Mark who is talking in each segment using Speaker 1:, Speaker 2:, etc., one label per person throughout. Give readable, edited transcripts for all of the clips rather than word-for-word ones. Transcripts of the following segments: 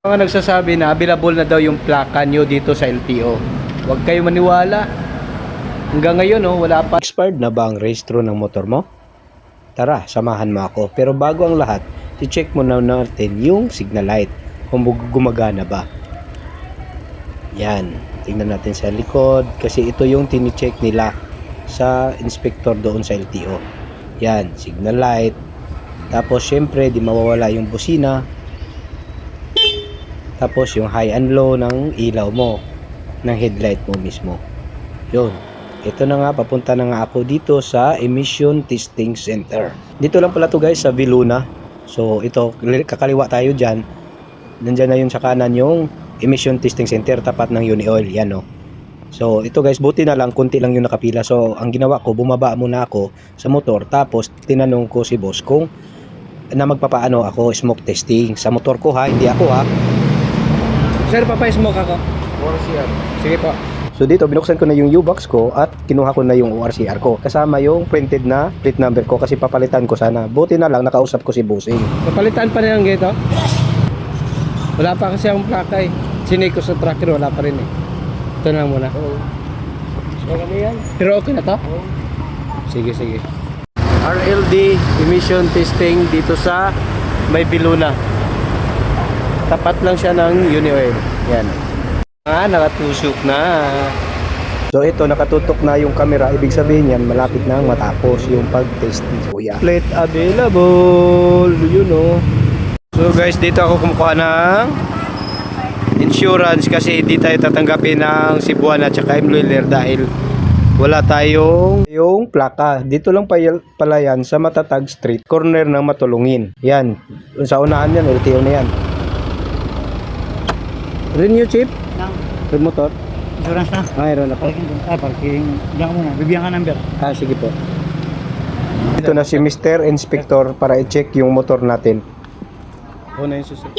Speaker 1: Mga nagsasabi na available na daw yung plaka nyo dito sa LTO. Huwag kayo maniwala. Hanggang ngayon, wala pa.
Speaker 2: Expired na ba ang rehistro ng motor mo? Tara, samahan mo ako. Pero bago ang lahat, i-check mo na natin yung signal light. Kung gumagana ba. Yan. Tingnan natin sa likod. Kasi ito yung tini-check nila sa inspector doon sa LTO. Yan. Signal light. Tapos, syempre, di mawawala yung busina. Tapos, yung high and low ng ilaw mo. Ng headlight mo mismo. Yun. Ito na nga, papunta na nga ako dito sa Emission Testing Center. Dito lang pala to guys, sa Viluna. So ito, kakaliwa tayo dyan. Nandyan na yun sa kanan yung Emission Testing Center, tapat ng Unioil. Yan o. So ito guys, buti na lang, kunti lang yung nakapila. So ang ginawa ko, bumaba muna ako sa motor. Tapos tinanong ko si boss kung na magpapaano ako smoke testing. Sa motor ko ha, hindi ako ha.
Speaker 1: Sir, papay-smoke ako.
Speaker 2: ORCR.
Speaker 1: Sige po.
Speaker 2: So dito, binuksan ko na yung U-Box ko at kinuha ko na yung ORCR ko. Kasama yung printed na plate number ko kasi papalitan ko sana. Buti na lang, nakausap ko si Bossing.
Speaker 1: Papalitan pa rin ang gito? Wala pa kasi akong plaka eh. Sinay ko sa tracker, wala pa rin eh. Ito na muna.
Speaker 2: Oo. So ano yan?
Speaker 1: Pero okay na to?
Speaker 2: Oo.
Speaker 1: Sige, sige. RLD emission testing dito sa May Viluna. Tapat lang siya ng Unioil. Yan. Nakatusok na.
Speaker 2: So ito, nakatutok na yung camera. Ibig sabihin yan, malapit na matapos yung pag-test ni Kuya.
Speaker 1: Plate available. Yun o. So guys, dito ako kumukuha ng insurance kasi hindi tayo tatanggapin ng Cebuana at saka Imloiler dahil wala tayong
Speaker 2: Yung plaka, dito lang pala yan sa Matatag Street, corner ng Matulungin. Yan, sa unahan yan, LTO na yan.
Speaker 1: renew chip.
Speaker 2: Yung motor?
Speaker 3: Insurance na.
Speaker 2: Mayroon na po.
Speaker 3: Parking. Diyan ka muna. Bibigyan ka number.
Speaker 2: Sige po. Ito na si Mr. Inspector para i-check yung motor natin.
Speaker 1: Una yung susunod.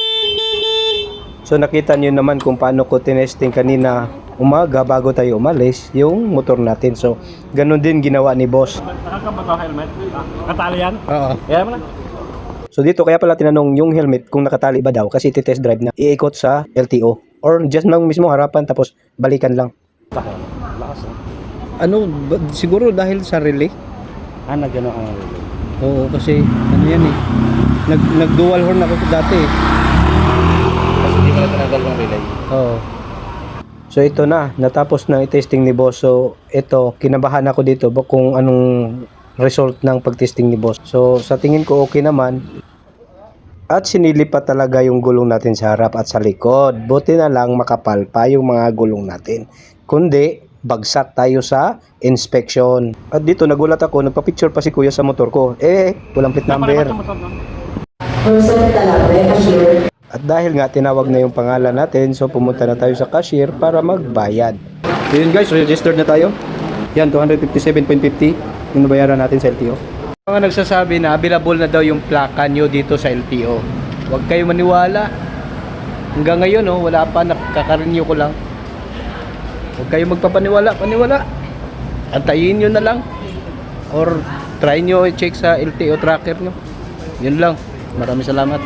Speaker 2: So nakita niyo naman kung paano ko tinesting kanina umaga bago tayo umalis yung motor natin. So ganun din ginawa ni boss.
Speaker 3: Nakaka ba ito helmet? Katali yan?
Speaker 1: Oo.
Speaker 3: Kaya mo na.
Speaker 2: So dito kaya pala tinanong yung helmet kung nakatali ba daw kasi test drive na iikot sa LTO or just nang mismo harapan tapos balikan lang.
Speaker 3: Lakas na.
Speaker 1: Siguro dahil sa relay?
Speaker 3: Nagano ang
Speaker 1: Oo, kasi ano yan eh. Nag-dual horn ako dati eh.
Speaker 3: kasi hindi mo na tinagal yung relay.
Speaker 1: Oo.
Speaker 2: So ito na, natapos na i-testing ni boss. So ito, kinabahan ako dito kung anong result ng pag-testing ni boss. So sa tingin ko okay naman. At sinilip pa talaga yung gulong natin sa harap at sa likod. Buti na lang makapal pa yung mga gulong natin. Kundi, bagsak tayo sa inspection. At dito nagulat ako, nagpa-picture pa si kuya sa motor ko. Walang plate number. At dahil nga tinawag na yung pangalan natin, so pumunta na tayo sa cashier para magbayad.
Speaker 1: So yun guys, registered na tayo. Yan, 257.50 yung nabayaran natin sa LTO. Mga nagsasabi na available na daw yung plaka nyo dito sa LTO. Huwag kayo maniwala. Hanggang ngayon, wala pa, nakaka-renew ko lang. Huwag kayo magpapaniwala. Antayin nyo na lang. Or try nyo i-check sa LTO tracker nyo. Yun lang. Maraming salamat.